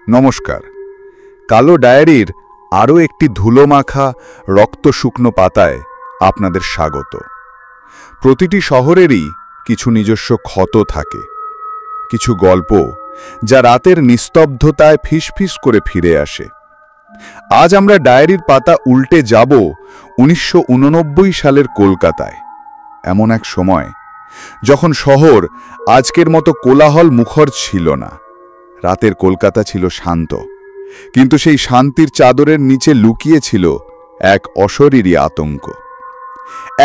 নমস্কার। কালো ডায়েরির আরও একটি ধুলোমাখা রক্ত শুকনো পাতায় আপনাদের স্বাগত। প্রতিটি শহরেরই কিছু নিজস্ব ক্ষত থাকে, কিছু গল্প যা রাতের নিস্তব্ধতায় ফিসফিস করে ফিরে আসে। আজ আমরা ডায়েরির পাতা উল্টে যাব 1989 সালের কলকাতায়, এমন এক সময় যখন শহর আজকের মতো কোলাহল মুখর ছিল না। রাতের কলকাতা ছিল শান্ত, কিন্তু সেই শান্তির চাদরের নিচে লুকিয়ে ছিল এক অশরীরী আতঙ্ক,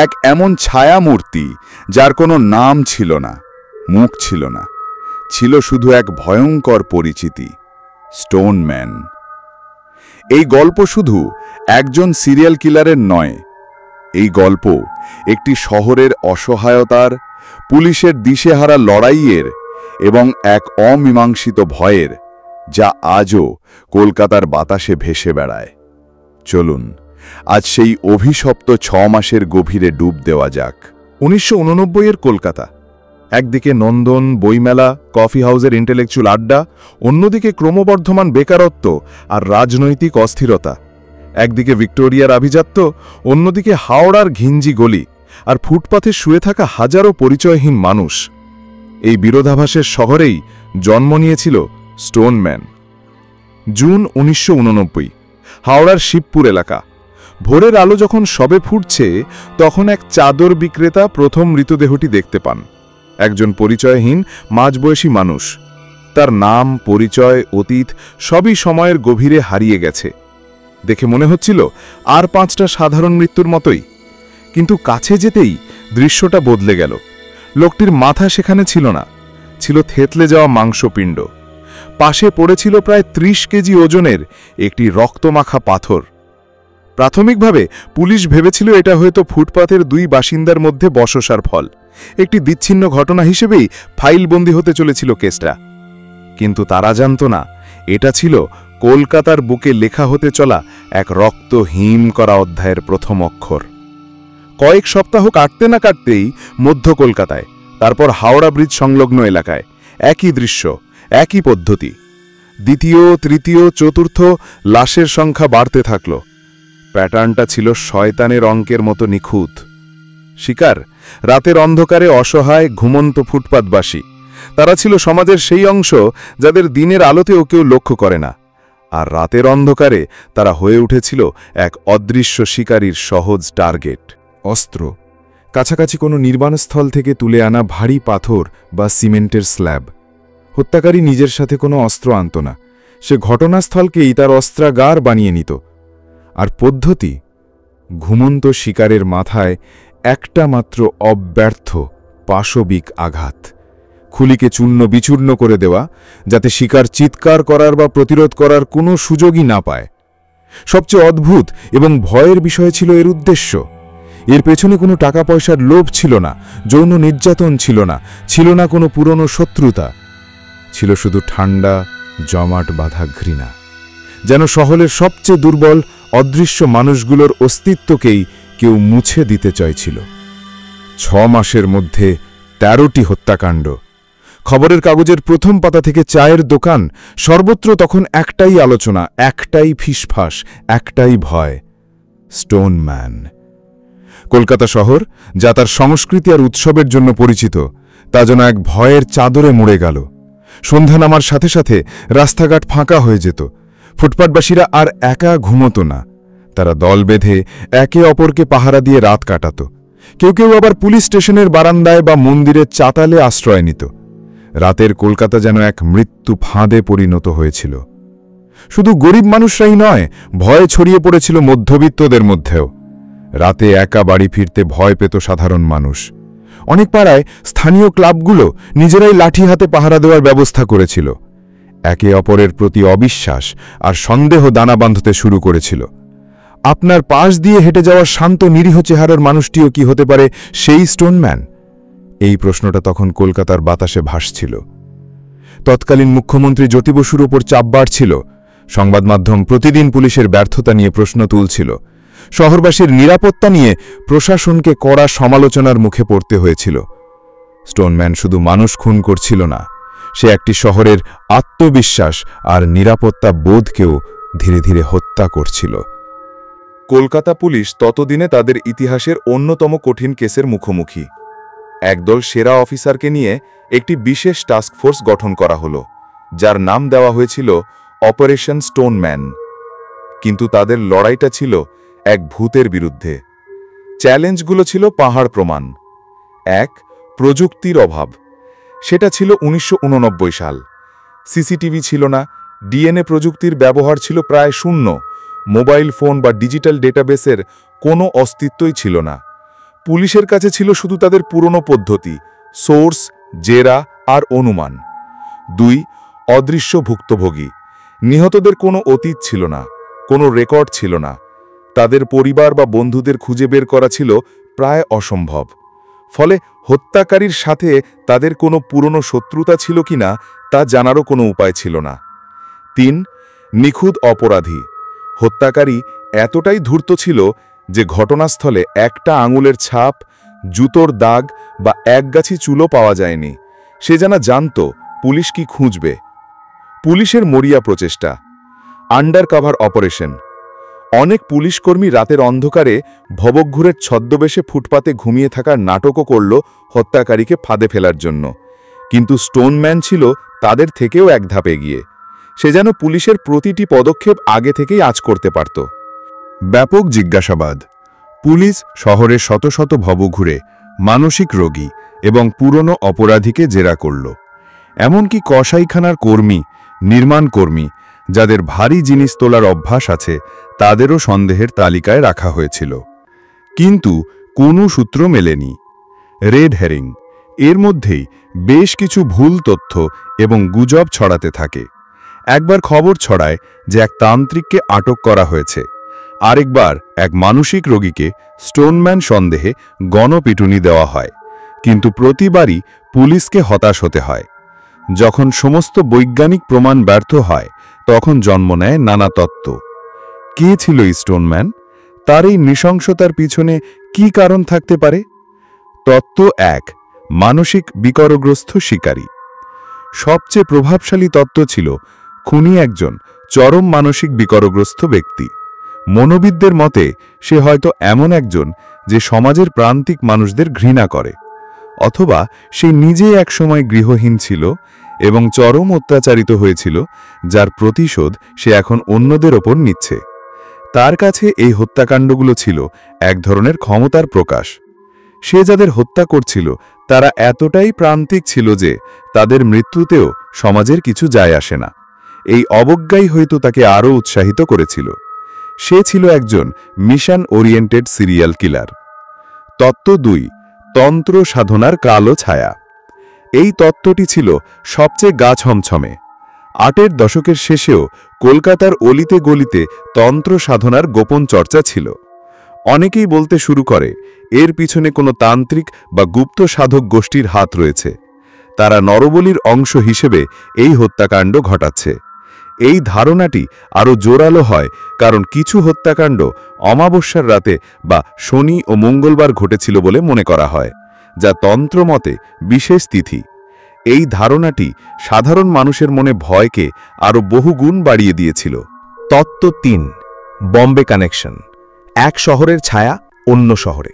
এক এমন ছায়ামূর্তি যার কোনো নাম ছিল না, মুখ ছিল না, ছিল শুধু এক ভয়ঙ্কর পরিচিতি, স্টোন ম্যান। এই গল্প শুধু একজন সিরিয়াল কিলারের নয়, এই গল্প একটি শহরের অসহায়তার, পুলিশের দিশেহারা লড়াইয়ের এবং এক অমীমাংসিত ভয়ের, যা আজও কলকাতার বাতাসে ভেসে বেড়ায়। চলুন আজ সেই অভিশপ্ত 6 মাসের গভীরে ডুব দেওয়া যাক। 1989-এর কলকাতা। একদিকে নন্দন, বইমেলা, কফি হাউসের ইন্টেলেকচুয়াল আড্ডা, অন্যদিকে ক্রমবর্ধমান বেকারত্ব আর রাজনৈতিক অস্থিরতা। একদিকে ভিক্টোরিয়ার আভিজাত্য, অন্যদিকে হাওড়ার ঘিঞ্জি গলি, আর ফুটপাথে শুয়ে থাকা হাজারো পরিচয়হীন মানুষ। এই বিরোধাভাসের শহরেই জন্ম নিয়েছিল স্টোন ম্যান। জুন 1989, হাওড়ার শিবপুর এলাকা। ভোরের আলো যখন সবে ফুটছে, তখন এক চাদর বিক্রেতা প্রথম মৃতদেহটি দেখতে পান। একজন পরিচয়হীন মাঝবয়সী মানুষ। তার নাম, পরিচয়, অতীত সবই সময়ের গভীরে হারিয়ে গেছে। দেখে মনে হচ্ছিল আর 5টা সাধারণ মৃত্যুর মতোই, কিন্তু কাছে যেতেই দৃশ্যটা বদলে গেল। লোকটির মাথা সেখানে ছিল না, ছিল থেতলে যাওয়া মাংসপিণ্ড। পাশে পড়েছিল প্রায় 30 কেজি ওজনের একটি রক্তমাখা পাথর। প্রাথমিকভাবে পুলিশ ভেবেছিল এটা হয়তো ফুটপাথের 2 বাসিন্দার মধ্যে বচসার ফল, একটি বিচ্ছিন্ন ঘটনা হিসেবেই ফাইলবন্দি হতে চলেছিল কেসটা। কিন্তু তারা জানত না, এটা ছিল কলকাতার বুকে লেখা হতে চলা এক রক্তহীন করা অধ্যায়ের প্রথম অক্ষর। কয়েক সপ্তাহ কাটতে না কাটতেই মধ্য কলকাতায়, তারপর হাওড়া ব্রিজ সংলগ্ন এলাকায় একই দৃশ্য, একই পদ্ধতি। দ্বিতীয়, তৃতীয়, চতুর্থ লাশের সংখ্যা বাড়তে থাকল। প্যাটার্নটা ছিল শয়তানের অঙ্কের মতো নিখুঁত। শিকার রাতের অন্ধকারে অসহায় ঘুমন্ত ফুটপাতবাসী। তারা ছিল সমাজের সেই অংশ যাদের দিনের আলোতেও কেউ লক্ষ্য করে না, আর রাতের অন্ধকারে তারা হয়ে উঠেছিল এক অদৃশ্য শিকারীর সহজ টার্গেট। অস্ত্র, কাছাকাছি কোনো নির্বাণস্থল থেকে তুলে আনা ভারী পাথর বা সিমেন্টের স্ল্যাব। হত্যাকারী নিজের সাথে কোনো অস্ত্র আনত না, সে ঘটনাস্থলকেই তার অস্ত্রাগার বানিয়ে নিত। আর পদ্ধতি, ঘুমন্ত শিকারের মাথায় একটা মাত্র অব্যর্থ পাশবিক আঘাত, খুলিকে চূর্ণ বিচূর্ণ করে দেওয়া, যাতে শিকার চিৎকার করার বা প্রতিরোধ করার কোনো সুযোগই না পায়। সবচেয়ে অদ্ভুত এবং ভয়ের বিষয় ছিল এর উদ্দেশ্য। এর পেছনে কোনো টাকা পয়সার লোভ ছিল না, যৌন নির্যাতন ছিল না, ছিল না কোনো পুরনো শত্রুতা, ছিল শুধু ঠান্ডা জমাট বাঁধা ঘৃণা, যেন শহরের সবচেয়ে দুর্বল অদৃশ্য মানুষগুলোর অস্তিত্বকেই কেউ মুছে দিতে চাইছিল। 6 মাসের মধ্যে 13টি হত্যাকাণ্ড। খবরের কাগজের প্রথম পাতা থেকে চায়ের দোকান, সর্বত্র তখন একটাই আলোচনা, একটাই ফিসফাস, একটাই ভয়, স্টোন ম্যান। কলকাতা শহর, যা তার সংস্কৃতি আর উৎসবের জন্য পরিচিত, তা যেন এক ভয়ের চাদরে মুড়ে গেল। সন্ধ্যা নামার সাথে সাথে রাস্তাঘাট ফাঁকা হয়ে যেত। ফুটপাতবাসীরা আর একা ঘুমত না, তারা দল বেঁধে একে অপরকে পাহারা দিয়ে রাত কাটাত। কেউ কেউ আবার পুলিশ স্টেশনের বারান্দায় বা মন্দিরের চাতালে আশ্রয় নিত। রাতের কলকাতা যেন এক মৃত্যু ফাঁদে পরিণত হয়েছিল। শুধু গরিব মানুষরাই নয়, ভয় ছড়িয়ে পড়েছিল মধ্যবিত্তদের মধ্যেও। রাতে একা বাড়ি ফিরতে ভয় পেত সাধারণ মানুষ। অনেক পাড়ায় স্থানীয় ক্লাবগুলো নিজেরাই লাঠি হাতে পাহারা দেওয়ার ব্যবস্থা করেছিল। একে অপরের প্রতি অবিশ্বাস আর সন্দেহ দানা বাঁধতে শুরু করেছিল। আপনার পাশ দিয়ে হেঁটে যাওয়ার শান্ত নিরীহ চেহারার মানুষটিও কি হতে পারে সেই স্টোনম্যান? এই প্রশ্নটা তখন কলকাতার বাতাসে ভাসছিল। তৎকালীন মুখ্যমন্ত্রী জ্যোতি বসুর ওপর চাপ বাড়ছিল। সংবাদ মাধ্যম প্রতিদিন পুলিশের ব্যর্থতা নিয়ে প্রশ্ন তুলছিল। শহরবাসীর নিরাপত্তা নিয়ে প্রশাসনকে কড়া সমালোচনার মুখে পড়তে হয়েছিল। স্টোনম্যান শুধু মানুষ খুন করছিল না, সে একটি শহরের আত্মবিশ্বাস আর নিরাপত্তা বোধকেও ধীরে ধীরে হত্যা করছিল। কলকাতা পুলিশ ততদিনে তাদের ইতিহাসের অন্যতম কঠিন কেসের মুখোমুখি। একদল সেরা অফিসারকে নিয়ে একটি বিশেষ টাস্কফোর্স গঠন করা হলো, যার নাম দেওয়া হয়েছিল অপারেশন স্টোনম্যান। কিন্তু তাদের লড়াইটা ছিল এক ভূতের বিরুদ্ধে। চ্যালেঞ্জগুলো ছিল পাহাড় প্রমাণ। এক, প্রযুক্তির অভাব। সেটা ছিল 1989 সাল। সিসিটিভি ছিল না, ডিএনএ প্রযুক্তির ব্যবহার ছিল প্রায় শূন্য, মোবাইল ফোন বা ডিজিটাল ডেটাবেসের কোনো অস্তিত্বই ছিল না। পুলিশের কাছে ছিল শুধু তাদের পুরনো পদ্ধতি, সোর্স, জেরা আর অনুমান। 2, অদৃশ্য ভুক্তভোগী। নিহতদের কোনো অতীত ছিল না, কোনো রেকর্ড ছিল না। তাদের পরিবার বা বন্ধুদের খুঁজে বের করা ছিল প্রায় অসম্ভব। ফলে হত্যাকারীর সাথে তাদের কোনো পুরনো শত্রুতা ছিল কিনা তা জানারও কোনো উপায় ছিল না। 3, নিখুঁত অপরাধী। হত্যাকারী এতটাই ধূর্ত ছিল যে ঘটনাস্থলে একটা আঙুলের ছাপ, জুতোর দাগ বা একগাছি চুলও পাওয়া যায়নি। সে জানত পুলিশ কি খুঁজবে। পুলিশের মরিয়া প্রচেষ্টা। Undercover operation. অনেক পুলিশকর্মী রাতের অন্ধকারে ভবঘুরের ছদ্মবেশে ফুটপাতে ঘুমিয়ে থাকার নাটকও করল হত্যাকারীকে ফাঁদে ফেলার জন্য। কিন্তু স্টোনম্যান ছিল তাদের থেকেও এক ধাপ এগিয়ে। সে যেন পুলিশের প্রতিটি পদক্ষেপ আগে থেকেই আঁচ করতে পারত। ব্যাপক জিজ্ঞাসাবাদ। পুলিশ শহরে শত শত ভবঘুরে মানসিক রোগী এবং পুরনো অপরাধীকে জেরা করল। এমনকি কসাইখানার কর্মী, নির্মাণ কর্মী, যাদের ভারী জিনিস তোলার অভ্যাস আছে, তাদেরও সন্দেহের তালিকায় রাখা হয়েছিল। কিন্তু কোনো সূত্র মেলেনি। Red herring. এর মধ্যেই বেশ কিছু ভুল তথ্য এবং গুজব ছড়াতে থাকে। একবার খবর ছড়ায় যে এক তান্ত্রিককে আটক করা হয়েছে, আরেকবার এক মানসিক রোগীকে স্টোনম্যান সন্দেহে গণপিটুনি দেওয়া হয়। কিন্তু প্রতিবারই পুলিশকে হতাশ হতে হয়। যখন সমস্ত বৈজ্ঞানিক প্রমাণ ব্যর্থ হয়, তখন জন্ম নেয় নানা তত্ত্ব। কে ছিল এই স্টোনম্যান? তার এই নৃশংসতার পিছনে কি কারণ থাকতে পারে? তত্ত্ব 1, মানসিক বিকারগ্রস্ত শিকারী। সবচেয়ে প্রভাবশালী তত্ত্ব ছিল খুনি একজন চরম মানসিক বিকারগ্রস্ত ব্যক্তি। মনোবিদদের মতে সে হয়তো এমন একজন যে সমাজের প্রান্তিক মানুষদের ঘৃণা করে, অথবা সে নিজেই একসময় গৃহহীন ছিল এবং চরম অত্যাচারিত হয়েছিল, যার প্রতিশোধ সে এখন অন্যদের ওপর নিচ্ছে। তার কাছে এই হত্যাকাণ্ডগুলো ছিল এক ধরনের ক্ষমতার প্রকাশ। সে যাদের হত্যা করছিল তারা এতটাই প্রান্তিক ছিল যে তাদের মৃত্যুতেও সমাজের কিছু যায় আসে না। এই অবজ্ঞাই হয়তো তাকে আরও উৎসাহিত করেছিল। সে ছিল একজন মিশন ওরিয়েন্টেড সিরিয়াল কিলার। তত্ত্ব 2, তন্ত্র সাধনার কালো ছায়া। এই তত্ত্বটি ছিল সবচেয়ে গা ছমছমে। 8 দশকের শেষেও কলকাতার অলিতে গলিতে তন্ত্র সাধনার গোপন চর্চা ছিল। অনেকেই বলতে শুরু করে এর পিছনে কোনো তান্ত্রিক বা গুপ্ত সাধক গোষ্ঠীর হাত রয়েছে। তারা নরবলির অংশ হিসেবে এই হত্যাকাণ্ড ঘটাচ্ছে। এই ধারণাটি আরও জোরালো হয় কারণ কিছু হত্যাকাণ্ড অমাবস্যার রাতে বা শনি ও মঙ্গলবার ঘটেছিল বলে মনে করা হয়, যা তন্ত্রমতে বিশেষ তিথি। এই ধারণাটি সাধারণ মানুষের মনে ভয়কে আরও বহুগুণ বাড়িয়ে দিয়েছিল। তত্ত্ব 3, বম্বে কানেকশন। এক শহরের ছায়া অন্য শহরে।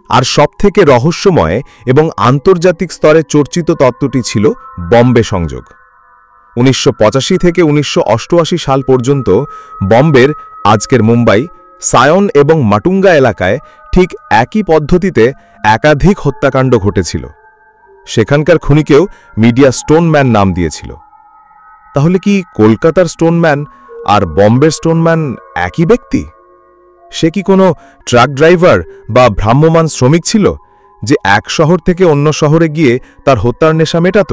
আর সবথেকে রহস্যময় এবং আন্তর্জাতিক স্তরে চর্চিত তত্ত্বটি ছিল বম্বে সংযোগ। 1985 থেকে 1988 সাল পর্যন্ত বম্বের, আজকের মুম্বাই, সায়ন এবং মাটুঙ্গা এলাকায় ঠিক একই পদ্ধতিতে একাধিক হত্যাকাণ্ড ঘটেছিল। সেখানকার খুনিকেও মিডিয়া স্টোনম্যান নাম দিয়েছিল। তাহলে কি কলকাতার স্টোনম্যান আর বম্বের স্টোনম্যান একই ব্যক্তি? সে কি কোনো ট্রাক ড্রাইভার বা ভ্রাম্যমাণ শ্রমিক ছিল যে এক শহর থেকে অন্য শহরে গিয়ে তার হত্যার নেশা মেটাত?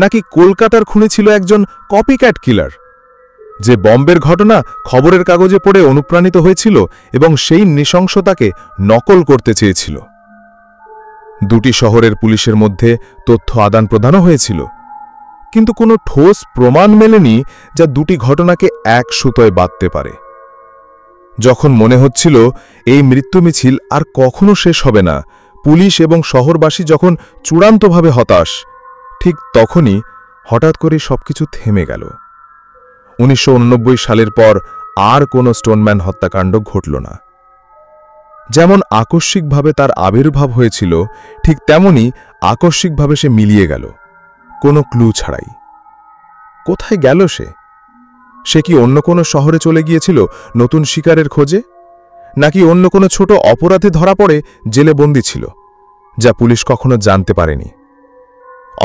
নাকি কলকাতার খুনি ছিল একজন কপিক্যাট কিলার, যে বম্বের ঘটনা খবরের কাগজে পড়ে অনুপ্রাণিত হয়েছিল এবং সেই নৃশংসতাকে নকল করতে চেয়েছিল? দুটি শহরের পুলিশের মধ্যে তথ্য আদান প্রদানও হয়েছিল, কিন্তু কোনো ঠোস প্রমাণ মেলেনি যা দুটি ঘটনাকে এক সুতোয় বাঁধতে পারে। যখন মনে হচ্ছিল এই মৃত্যু মিছিল আর কখনো শেষ হবে না, পুলিশ এবং শহরবাসী যখন চূড়ান্তভাবে হতাশ, ঠিক তখনই হঠাৎ করে সবকিছু থেমে গেল। 1989 সালের পর আর কোনো স্টোনম্যান হত্যাকাণ্ড ঘটল না। যেমন আকস্মিকভাবে তার আবির্ভাব হয়েছিল, ঠিক তেমনি আকস্মিকভাবে সে মিলিয়ে গেল, কোনো ক্লু ছাড়াই। কোথায় গেল সে? সে কি অন্য কোনো শহরে চলে গিয়েছিল নতুন শিকারের খোঁজে, নাকি অন্য কোনো ছোট অপরাধে ধরা পড়ে জেলে বন্দী ছিল, যা পুলিশ কখনো জানতে পারেনি?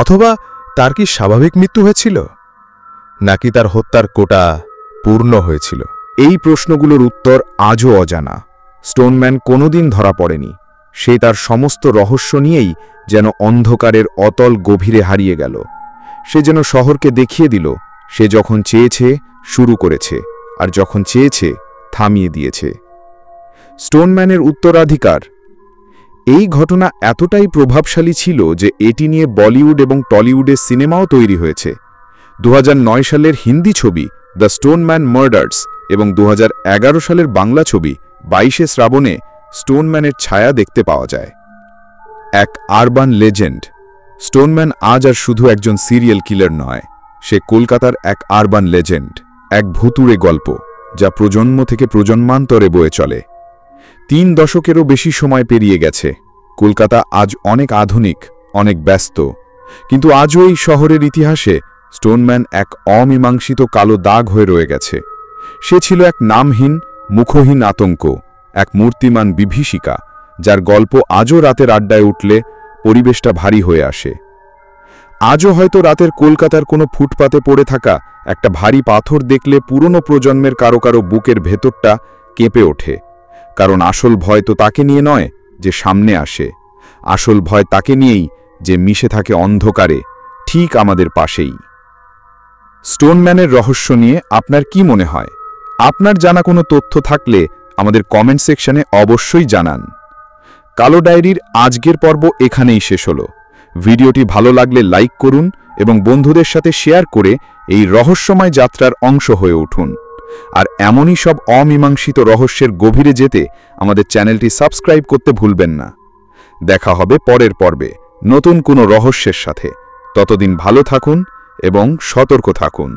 অথবা তার কি স্বাভাবিক মৃত্যু হয়েছিল, নাকি তার হত্যার কোটা পূর্ণ হয়েছিল? এই প্রশ্নগুলোর উত্তর আজও অজানা। স্টোনম্যান কোনোদিন ধরা পড়েনি। সে তার সমস্ত রহস্য নিয়েই যেন অন্ধকারের অতল গভীরে হারিয়ে গেল। সে যেন শহরকে দেখিয়ে দিল, সে যখন চেয়েছে শুরু করেছে, আর যখন চেয়েছে থামিয়ে দিয়েছে। স্টোনম্যানের উত্তরাধিকার। এই ঘটনা এতটাই প্রভাবশালী ছিল যে এটি নিয়ে বলিউড এবং টলিউডের সিনেমাও তৈরি হয়েছে। 2009 সালের হিন্দি ছবি দ্য স্টোনম্যান মার্ডার্স এবং 2011 সালের বাংলা ছবি 22শে শ্রাবণে স্টোনম্যানের ছায়া দেখতে পাওয়া যায়। এক আরবান লেজেন্ড। স্টোনম্যান আজ আর শুধু একজন সিরিয়াল কিলার নয়, সে কলকাতার এক আরবান লেজেন্ড, এক ভুতুড়ে গল্প যা প্রজন্ম থেকে প্রজন্মান্তরে বয়ে চলে। 3 দশকেরও বেশি সময় পেরিয়ে গেছে। কলকাতা আজ অনেক আধুনিক, অনেক ব্যস্ত, কিন্তু আজও এই শহরের ইতিহাসে স্টোনম্যান এক অমীমাংসিত কালো দাগ হয়ে রয়ে গেছে। সে ছিল এক নামহীন, মুখহীন আতঙ্ক, এক মূর্তিমান বিভীষিকা, যার গল্প আজও রাতের আড্ডায় উঠলে পরিবেশটা ভারী হয়ে আসে। আজও হয়তো রাতের কলকাতার কোনো ফুটপাতে পড়ে থাকা একটা ভারী পাথর দেখলে পুরনো প্রজন্মের কারো কারো বুকের ভেতরটা কেঁপে ওঠে। কারণ আসল ভয় তো তাকে নিয়ে নয় যে সামনে আসে, আসল ভয় তাকে নিয়েই যে মিশে থাকে অন্ধকারে, ঠিক আমাদের পাশেই। স্টোনম্যানের রহস্য নিয়ে আপনার কি মনে হয়? আপনার জানা কোনো তথ্য থাকলে আমাদের কমেন্ট সেকশনে অবশ্যই জানান। কালো ডায়েরির আজকের পর্ব এখানেই শেষ হলো। ভিডিওটি ভালো লাগলে লাইক করুন এবং বন্ধুদের সাথে শেয়ার করে এই রহস্যময় যাত্রার অংশ হয়ে উঠুন। আর এমনই সব অমীমাংসিত রহস্যের গভীরে যেতে আমাদের চ্যানেলটি সাবস্ক্রাইব করতে ভুলবেন না। দেখা হবে পরের পর্বে নতুন কোনো রহস্যের সাথে। ততদিন ভালো থাকুন এবং সতর্ক থাকুন।